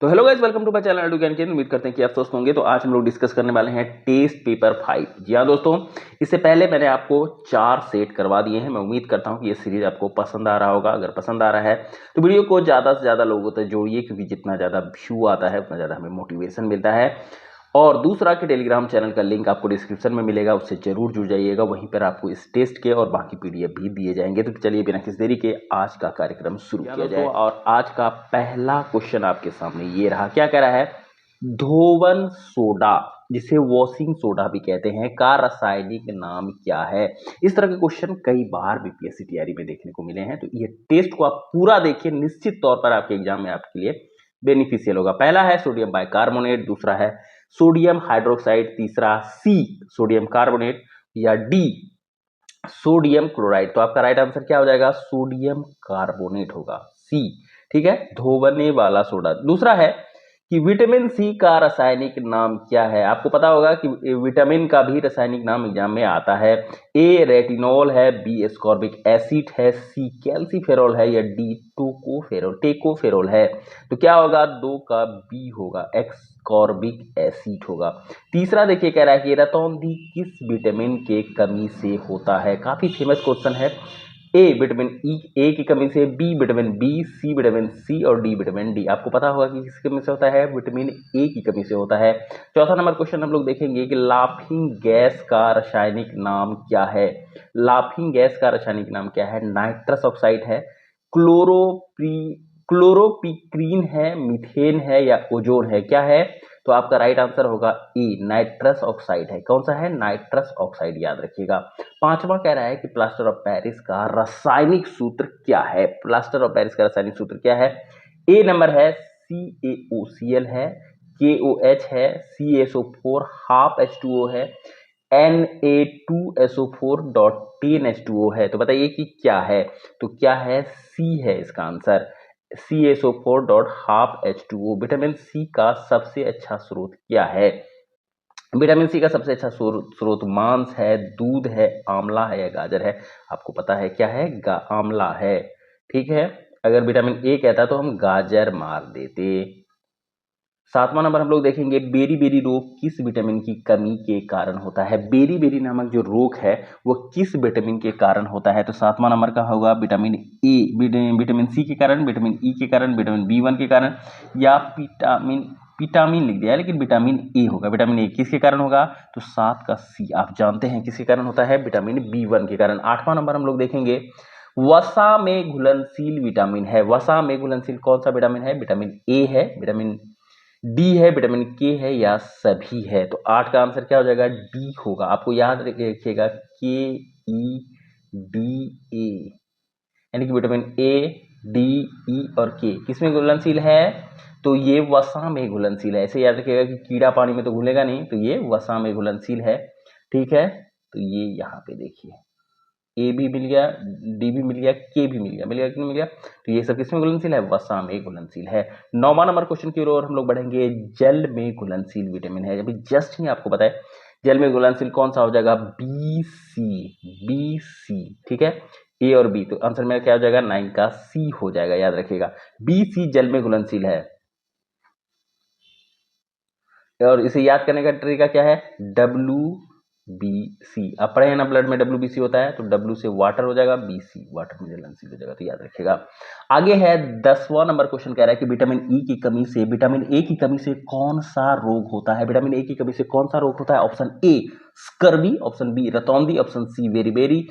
तो hello guys, welcome to my channel Edu Gyan Kendra. उम्मीद करते हैं कि आप स्वस्थ होंगे। तो आज हम लोग डिस्कस करने वाले हैं टेस्ट पेपर 5। जी हाँ दोस्तों, इससे पहले मैंने आपको 4 सेट करवा दिए हैं। मैं उम्मीद करता हूं कि ये सीरीज आपको पसंद आ रहा होगा। अगर पसंद आ रहा है तो वीडियो को ज़्यादा से ज़्यादा लोगों तक जोड़िए, क्योंकि जितना ज़्यादा व्यू आता है उतना ज़्यादा हमें मोटिवेशन मिलता है। और दूसरा कि टेलीग्राम चैनल का लिंक आपको डिस्क्रिप्शन में मिलेगा, उससे जरूर जुड़ जाइएगा। वहीं पर आपको इस टेस्ट के और बाकी पीडीएफ भी दिए जाएंगे। तो चलिए बिना किसी देरी के आज का कार्यक्रम शुरू किया जाए। और आज का पहला क्वेश्चन आपके सामने ये रहा। क्या कह रहा है? धोवन सोडा, जिसे वॉशिंग सोडा भी कहते हैं, का रासायनिक नाम क्या है? इस तरह के क्वेश्चन कई बार बीपीएससी तैयारी में देखने को मिले हैं। तो ये टेस्ट को आप पूरा देखिए, निश्चित तौर पर आपके एग्जाम में आपके लिए बेनिफिशियल होगा। पहला है सोडियम बाइकार्बोनेट, दूसरा है सोडियम हाइड्रोक्साइड, तीसरा सी सोडियम कार्बोनेट, या डी सोडियम क्लोराइड। तो आपका राइट आंसर क्या हो जाएगा? सोडियम कार्बोनेट होगा, सी। ठीक है, धोवने वाला सोडा। दूसरा है कि विटामिन सी का रासायनिक नाम क्या है? आपको पता होगा कि विटामिन का भी रासायनिक नाम एग्जाम में आता है। ए रेटिनॉल है, बी एस्कॉर्बिक एसिड है, सी कैल्सीफेरॉल है, या डी टेकोफेरॉल है। तो क्या होगा? 2 का बी होगा, एस्कॉर्बिक एसिड होगा। तीसरा देखिए, कह रहा है कि रतौंधी किस विटामिन के कमी से होता है? काफी फेमस क्वेश्चन है। ए विटामिन ए की कमी से, B vitamin B, C vitamin C, और डी विटामिन डी। आपको पता होगा कि किस कमी से होता है? विटामिन ए की कमी से होता है। चौथा नंबर क्वेश्चन हम लोग देखेंगे कि लाफिंग गैस का रासायनिक नाम क्या है? लाफिंग गैस का रासायनिक नाम क्या है? नाइट्रस ऑक्साइड है, क्लोरोपिक्रीन है, मीथेन है, या ओजोन है? क्या है? तो आपका राइट आंसर होगा ए, नाइट्रस ऑक्साइड है। कौन सा है? नाइट्रस ऑक्साइड, याद रखिएगा। पांचवा कह रहा है कि प्लास्टर ऑफ पेरिस का रासायनिक सूत्र क्या है? प्लास्टर ऑफ पेरिस का रासायनिक सूत्र क्या है? ए नंबर है CaOCl है, KOH है, CaSO4 हाफ H2O है, Na2SO4 10H2O है। तो बताइए कि क्या है? तो क्या है? सी है इसका answer, CaSO4 half H2O। Vitamin C का सबसे अच्छा स्रोत क्या है? विटामिन सी का सबसे अच्छा स्रोत मांस है, दूध है, आंवला है, या गाजर है? आपको पता है क्या है? आंवला है। ठीक है, अगर विटामिन ए कहता तो हम गाजर मार देते। सातवां नंबर हम लोग देखेंगे, बेरी बेरी रोग किस विटामिन की कमी के कारण होता है? बेरी बेरी नामक जो रोग है वो किस विटामिन के कारण होता है? तो सातवां नंबर का होगा विटामिन ए, विटामिन सी के कारण, विटामिन ई के कारण, विटामिन B1 के कारण, या विटामिन लिख दिया है लेकिन विटामिन ए होगा। विटामिन ए किसके कारण होगा? तो 7 का सी। आप जानते हैं किसके कारण होता है? विटामिन B1 के कारण। आठवां नंबर हम लोग देखेंगे, वसा में घुलनशील विटामिन है। वसा में घुलनशील कौन सा विटामिन है? विटामिन ए है, विटामिन डी है, विटामिन के है, या सभी है? तो 8 का आंसर क्या हो जाएगा? डी होगा। आपको याद रखिएगा, KEDA, यानी कि विटामिन ए, डी, ई और के किसमें घुलनशील है? तो ये वसा में घुलनशील है। ऐसे याद रखिएगा कि कीड़ा पानी में तो घुलेगा नहीं, तो ये वसा में घुलनशील है। ठीक है, तो ये यहाँ पे देखिए, ए भी मिल गया, डी भी मिल गया, के भी मिल गया, कि नहीं मिल गया? तो ये सब किसमें घुलनशील है? वसा में घुलनशील है। 9वां नंबर क्वेश्चन की ओर हम लोग बढ़ेंगे। जल में घुलनशील विटामिन है, अभी जस्ट ही आपको पता है जल में घुलनशील कौन सा हो जाएगा? BC। ठीक है, ए और बी, तो आंसर मेरा क्या हो जाएगा? 9 का सी हो जाएगा, याद रखिएगा। BC जल में घुलनशील है। और इसे याद करने का तरीका क्या है? WBC। आप पढ़े हैं ना, ब्लड में WBC होता है, तो W से वाटर हो जाएगा, BC वाटर में घुलनशील हो जाएगा, तो याद रखिएगा। आगे है 10वां नंबर क्वेश्चन, कह रहा है कि विटामिन ए की कमी से कौन सा रोग होता है? विटामिन ए की कमी से कौन सा रोग होता है? Option A scurvy, option B रतौंधी, option C beri,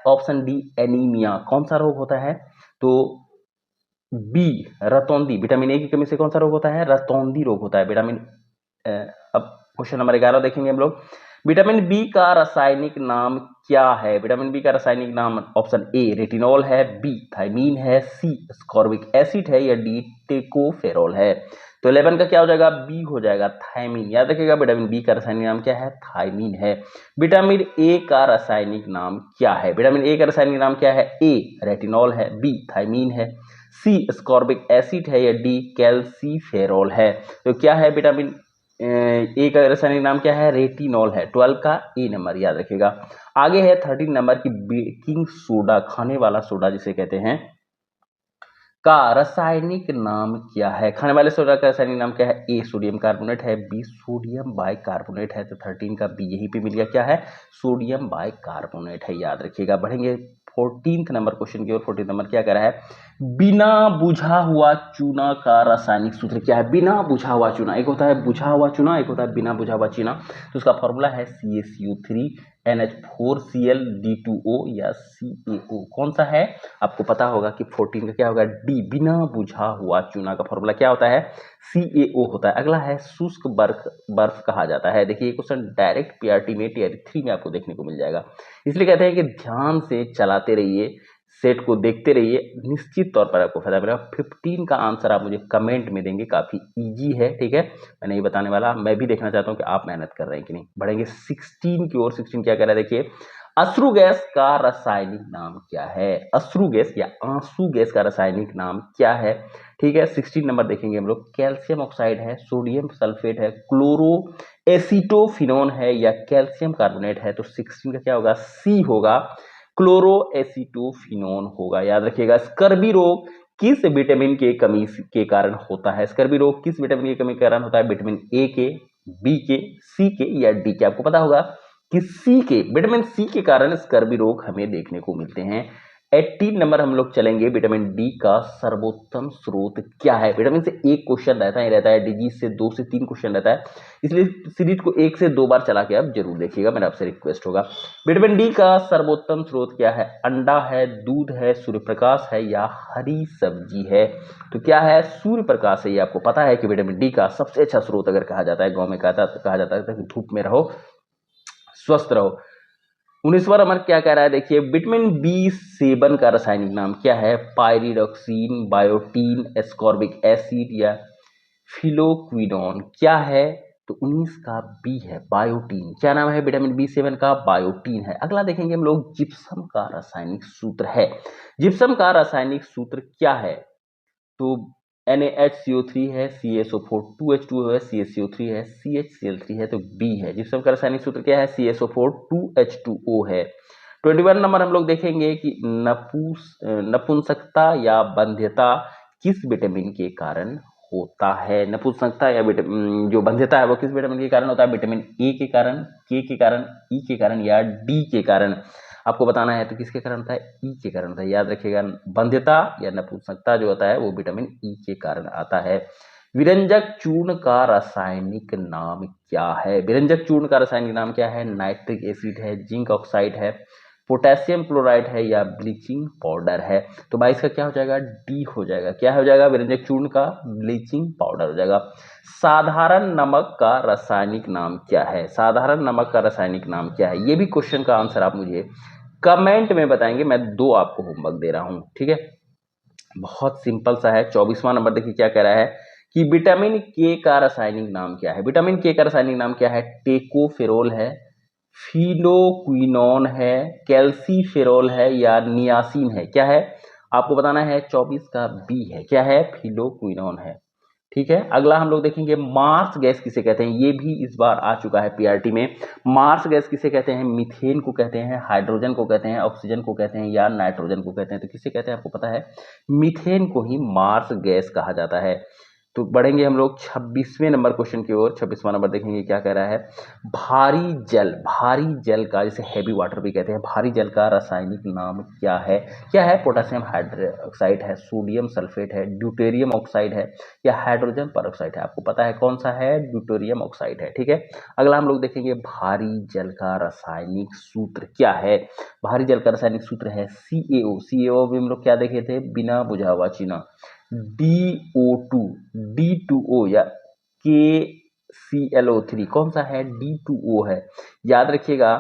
option D anaemia. कौन सा रोग होता है? तो बी रतौंधी। विटामिन ए की कमी से कौन सा रोग होता है? रतौंधी रोग होता है। अब क्वेश्चन नंबर 11 देखेंगे हम लोग। विटामिन बी का रासायनिक नाम क्या है? विटामिन बी का रासायनिक नाम ऑप्शन ए रेटिनॉल है, बी थायमीन है, सी स्कॉर्बिक एसिड है, या डी टेकोफेरॉल है? तो 11 का क्या हो जाएगा? बी हो जाएगा, थायमीन। याद रखिएगा, विटामिन बी का रासायनिक नाम क्या है? थायमीन है। विटामिन ए का रासायनिक नाम क्या है? विटामिन ए का रासायनिक नाम क्या है? ए रेटिनॉल है, बी थायमीन है, सी स्कॉर्बिक एसिड है, या डी कैल्सीफेरॉल है? तो क्या है? विटामिन ए का रासायनिक नाम क्या है? रेटिनॉल है। 12 का ए नंबर, याद रखिएगा। आगे है 13 नंबर की बेकिंग सोडा, खाने वाला सोडा जिसे कहते हैं, का रासायनिक नाम क्या है? खाने वाले सोडा का रासायनिक नाम क्या है? ए सोडियम कार्बोनेट है, बी सोडियम बाइकार्बोनेट है, तो 13 का बी यहीं पे मिल गया, क्या है? सोडियम बाइकार्बोनेट है, याद रखिएगा। बढ़ेंगे 14th नंबर क्वेश्चन की ओर। 14th नंबर क्या कह रहा है? बिना बुझा हुआ चूना का रासायनिक सूत्र क्या है? बिना बुझा हुआ चूना, एक होता है बुझा हुआ चूना, एक होता है बिना बुझा हुआ चूना, तो उसका फॉर्मूला है CaCO3 NH4Cl D2O या CaO। कौन सा है? आपको पता होगा कि 14 का क्या होगा? डी, बिना बुझा हुआ चूना का फॉर्मूला क्या होता है? CaO होता है। अगला है शुष्क बर्फ, बर्फ कहा जाता है। देखिए क्वेश्चन डायरेक्ट PRT में Tier 3 में आपको देखने को मिल जाएगा, इसलिए कहते हैं कि ध्यान से चलाते रहिए, सेट को देखते रहिए, निश्चित तौर पर आपको फायदा मिलेगा। 15 का आंसर आप मुझे कमेंट में देंगे, काफी इजी है, ठीक है, मैं नहीं बताने वाला, मैं भी देखना चाहता हूं कि आप मेहनत कर रहे हैं कि नहीं। बढ़ेंगे 16 की ओर। 16 क्या कह रहा है? देखिए अश्रु गैस का रासायनिक नाम क्या है? अश्रु गैस या आंसू गैस का रासायनिक नाम क्या है? ठीक है, 16 नंबर देखेंगे हम लोग। कैल्शियम ऑक्साइड है, सोडियम सल्फेट है, क्लोरो एसीटोफिनोन है या कैल्शियम कार्बोनेट है? तो 16 का क्या होगा? सी होगा, क्लोरो एसीटोफिनोन होगा, याद रखिएगा। स्कर्वी रोग किस विटामिन के कमी के कारण होता है? स्कर्वी रोग किस विटामिन की कमी के कारण होता है? विटामिन ए के, बी के, सी के या डी के? आपको पता होगा कि सी के, विटामिन सी के कारण स्कर्वी रोग हमें देखने को मिलते हैं। 18 नंबर हम लोग चलेंगे। विटामिन डी का सर्वोत्तम स्रोत क्या है? विटामिन से एक क्वेश्चन रहता है, डिजीज से 2 से 3 क्वेश्चन रहता है, इसलिए सीरीज को 1 से 2 बार चला के आप जरूर देखिएगा, मेरा आपसे रिक्वेस्ट होगा। विटामिन डी का सर्वोत्तम स्रोत क्या है? अंडा है, दूध है, सूर्य प्रकाश है या हरी सब्जी है? तो क्या है? सूर्य प्रकाश है। ये आपको पता है कि विटामिन डी का सबसे अच्छा स्रोत अगर कहा जाता है, गांव में कहा जाता है कि धूप में रहो, स्वस्थ रहो। 19वां नंबर क्या कह रहा है? देखिए विटामिन B7 का रासायनिक नाम क्या है? पायरिडॉक्सिन, बायोटीन, एस्कॉर्बिक एसिड या फिलोक्विनोन? क्या है? तो 19 का बी है, बायोटीन। क्या नाम है विटामिन B7 का? बायोटीन है। अगला देखेंगे हम लोग, जिप्सम का रासायनिक सूत्र है। जिप्सम का रासायनिक सूत्र क्या है? तो NaHCO3 है, CaSO4 2H2 है, CaCO3 है, CHCl3 है, तो B है। जिप्सम का रासायनिक सूत्र क्या है? CaSO4 2H2O है। 21 नंबर हम लोग देखेंगे कि नपुंसकता या बंध्यता किस विटामिन के कारण होता है? नपुंसकता या जो बंध्यता है वो किस विटामिन के कारण होता है? विटामिन ए के कारण, के कारण, ई के कारण या डी के कारण? आपको बताना है, तो किसके कारण होता है? ई के कारण होता है, याद रखिएगा। बंध्यता या नपुंसकता जो होता है वो विटामिन ई के कारण आता है। विरंजक चूर्ण का रासायनिक नाम क्या है? विरंजक चूर्ण का रासायनिक नाम क्या है? नाइट्रिक एसिड है, जिंक ऑक्साइड है, पोटेशियम क्लोराइड है या ब्लीचिंग पाउडर है? तो 22 का क्या हो जाएगा? डी हो जाएगा। क्या हो जाएगा? विरंजक चूर्ण का ब्लीचिंग पाउडर हो जाएगा। साधारण नमक का रासायनिक नाम क्या है? साधारण नमक का रासायनिक नाम क्या है? ये भी क्वेश्चन का आंसर आप मुझे कमेंट में बताएंगे, मैं 2 आपको होमवर्क दे रहा हूं, ठीक है। बहुत सिंपल सा है। 24वां नंबर देखिए क्या कह रहा है कि विटामिन के का रासायनिक नाम क्या है? विटामिन के का रासायनिक नाम क्या है? टेकोफेरोल है, फिलोक्विनोन है, कैल्सीफेरोल है या नियासिन है? क्या है? आपको बताना है। 24 का बी है। क्या है? फिलोक्विनोन है, ठीक है। अगला हम लोग देखेंगे, मार्स गैस किसे कहते हैं? ये भी इस बार आ चुका है PRT में। मार्स गैस किसे कहते हैं? मीथेन को कहते हैं, हाइड्रोजन को कहते हैं, ऑक्सीजन को कहते हैं या नाइट्रोजन को कहते हैं? तो किसे कहते हैं आपको पता है? मीथेन को ही मार्स गैस कहा जाता है। तो बढ़ेंगे हम लोग 26वें नंबर क्वेश्चन की ओर। 26वां नंबर देखेंगे क्या कह रहा है। भारी जल का, जिसे हैवी वाटर भी कहते हैं, भारी जल का रासायनिक नाम क्या है? क्या है? पोटेशियम हाइड्रोक्साइड है, सोडियम सल्फेट है, ड्यूटेरियम ऑक्साइड है या हाइड्रोजन परऑक्साइड है? आपको पता है कौन सा है? ड्यूटेरियम ऑक्साइड है, ठीक है। अगला हम लोग देखेंगे, भारी जल का रासायनिक सूत्र क्या है? भारी जल का रासायनिक सूत्र है CaO भी हम लोग क्या देखे थे? बिना बुझा हुआ चूना। DO2 D2O या KClO3 कौन सा है? D2O है, याद रखिएगा।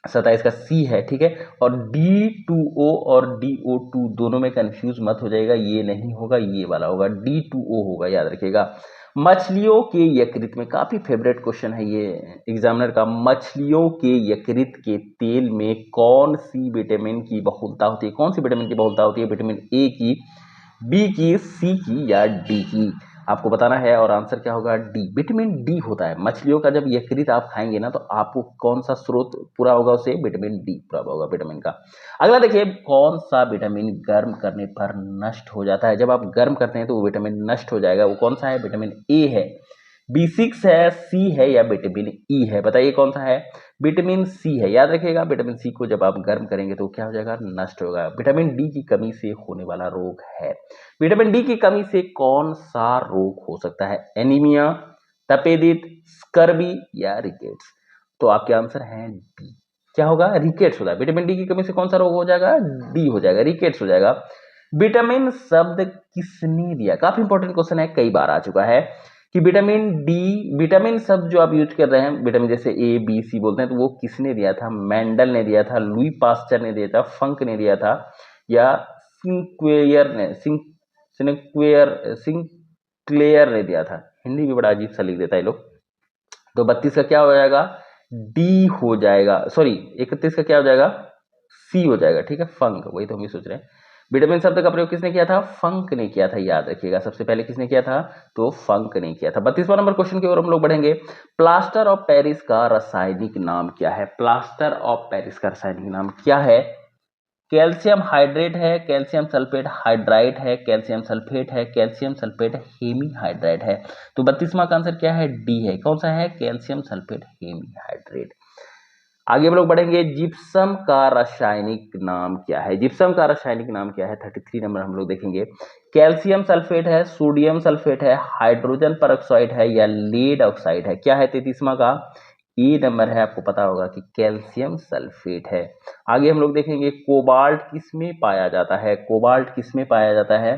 27 का C है, ठीक है। और D2O और DO2 दोनों में कंफ्यूज मत हो जाएगा, ये नहीं होगा, ये वाला होगा, D2O होगा, याद रखिएगा। मछलियों के यकृत में, काफी फेवरेट क्वेश्चन है ये एग्जामिनर का, मछलियों के यकृत के तेल में कौन सी विटामिन की बहुलता होती है? कौन सी विटामिन की बहुलता होती है? विटामिन ए की, बी की, सी की या डी की? आपको बताना है और आंसर क्या होगा डी, विटामिन डी होता है। मछलियों का जब यकृत आप खाएंगे ना तो आपको कौन सा स्रोत पूरा होगा, उसे विटामिन डी पूरा होगा विटामिन का। अगला देखिए, कौन सा विटामिन गर्म करने पर नष्ट हो जाता है? जब आप गर्म करते हैं तो वो विटामिन नष्ट हो जाएगा, वो कौन सा है? विटामिन ए है, B6 है, सी है या विटामिन ई है? बताइए कौन सा है? विटामिन सी है। याद रखिएगा, विटामिन सी को जब आप गर्म करेंगे तो क्या हो जाएगा? नष्ट होगा। विटामिन डी की कमी से होने वाला रोग है। विटामिन डी की कमी से कौन सा रोग हो सकता है? एनीमिया, तपेदिक, स्कर्वी या रिकेट्स? तो आपके आंसर है डी। क्या होगा? रिकेट्स होगा। विटामिन डी की कमी से कौन सा रोग हो जाएगा? डी हो जाएगा, रिकेट्स हो जाएगा। विटामिन शब्द किसने दिया? काफी इंपॉर्टेंट क्वेश्चन है, कई बार आ चुका है कि विटामिन डी, विटामिन शब्द जो आप यूज कर रहे हैं, विटामिन जैसे ए बी सी बोलते हैं, तो वो किसने दिया था? मेंडल ने दिया था, लुई पास्चर ने दिया था, फंक ने दिया था या सिंक्वेयर ने सिंक्लेयर ने दिया था? हिंदी भी बड़ा अजीब सा लिख देता है लोग। तो 32 का क्या हो जाएगा? डी हो जाएगा, सॉरी 31 का क्या हो जाएगा? सी हो जाएगा, ठीक है, फंक, वही तो हम भी सोच रहे हैं। विटामिन शब्द का प्रयोग किसने किया था? फंक ने किया था, याद रखिएगा, सबसे पहले किसने किया था? तो फंक ने किया था। 32वां नंबर क्वेश्चन की ओर हम लोग बढ़ेंगे। प्लास्टर ऑफ पेरिस का रासायनिक नाम क्या है? प्लास्टर ऑफ पेरिस का रासायनिक नाम क्या है? कैल्शियम हाइड्रेट है, कैल्शियम सल्फेट हाइड्राइड है, कैल्शियम सल्फेट है, कैल्शियम सल्फेट हेमी हाइड्राइड है? तो 32वां का आंसर क्या है? डी है। कौन सा है? Calcium sulphate hemihydrate. आगे हम लोग बढ़ेंगे। जिप्सम का रासायनिक नाम क्या है? जिप्सम का रासायनिक नाम क्या है? 33 नंबर हम लोग देखेंगे। कैल्शियम सल्फेट है, सोडियम सल्फेट है, हाइड्रोजन परऑक्साइड है या लेड ऑक्साइड है? क्या है 33वां का? ए नंबर है, आपको पता होगा कि कैल्शियम सल्फेट है। आगे हम लोग देखेंगे, कोबाल्ट किसमें पाया जाता है? कोबाल्ट किसमें पाया जाता है?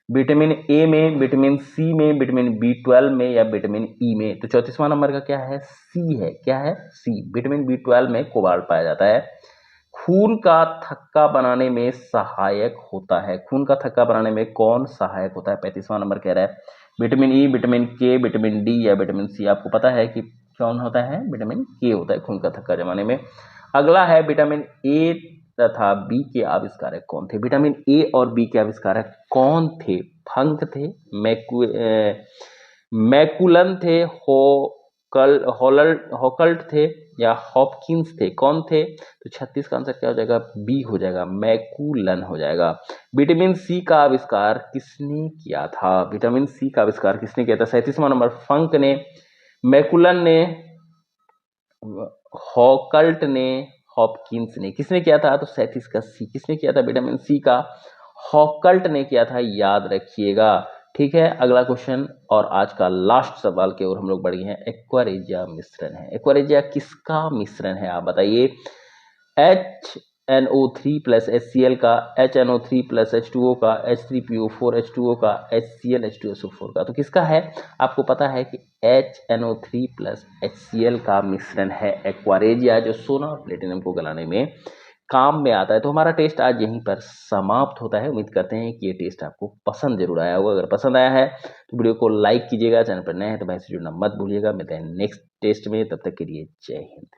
विटामिन ए में, विटामिन सी में, विटामिन B12 में या विटामिन ई में? तो 34वां नंबर का क्या है? सी है। क्या है? सी, विटामिन B12 में कोबाल्ट पाया जाता है। खून का थक्का बनाने में सहायक होता है, खून का थक्का बनाने में कौन सहायक होता है? 35वां नंबर कह रहा है विटामिन ई, विटामिन के, विटामिन डी या विटामिन सी? आपको पता है कि कौन होता है? विटामिन के होता है खून का थक्का जमाने में। अगला है, विटामिन ए तथा बी के आविष्कारक कौन थे? विटामिन ए और बी के आविष्कारक कौन थे? फंक थे, मैकुलन थे, हॉकल्ट थे या हॉपकिंस थे? कौन थे? तो 36 का आंसर क्या हो जाएगा? बी हो जाएगा, मैकुलन हो जाएगा। विटामिन सी का आविष्कार किसने किया था? विटामिन सी का आविष्कार किसने किया था? 37वां नंबर फंक ने, मैकुलन ने, हॉकल्ट ने, हॉपकिंस ने? किसने किया था? तो 37 का सी। किसने किया था विटामिन सी का? हॉकल्ट ने किया था, याद रखिएगा। ठीक है, अगला क्वेश्चन और आज का लास्ट सवाल की ओर हम लोग बढ़े हैं। एक्वारेजिया मिश्रण है, एक्वारेजिया किसका मिश्रण है? आप बताइए। HNO3 प्लस HCl का, HNO3 प्लस H2O का, H3PO4 H2O का, HCl H2SO4 का? तो किसका है? आपको पता है कि HNO3 प्लस HCl का मिश्रण है एक्वारेजिया, जो सोना और प्लेटिनम को गलाने में काम में आता है। तो हमारा टेस्ट आज यहीं पर समाप्त होता है। उम्मीद करते हैं कि ये टेस्ट आपको पसंद जरूर आया होगा। अगर पसंद आया है तो वीडियो को लाइक कीजिएगा, चैनल पर नए हैं तो भाई से जुड़ना मत भूलिएगा। मिलते हैं नेक्स्ट टेस्ट में, तब तक के लिए जय हिंद।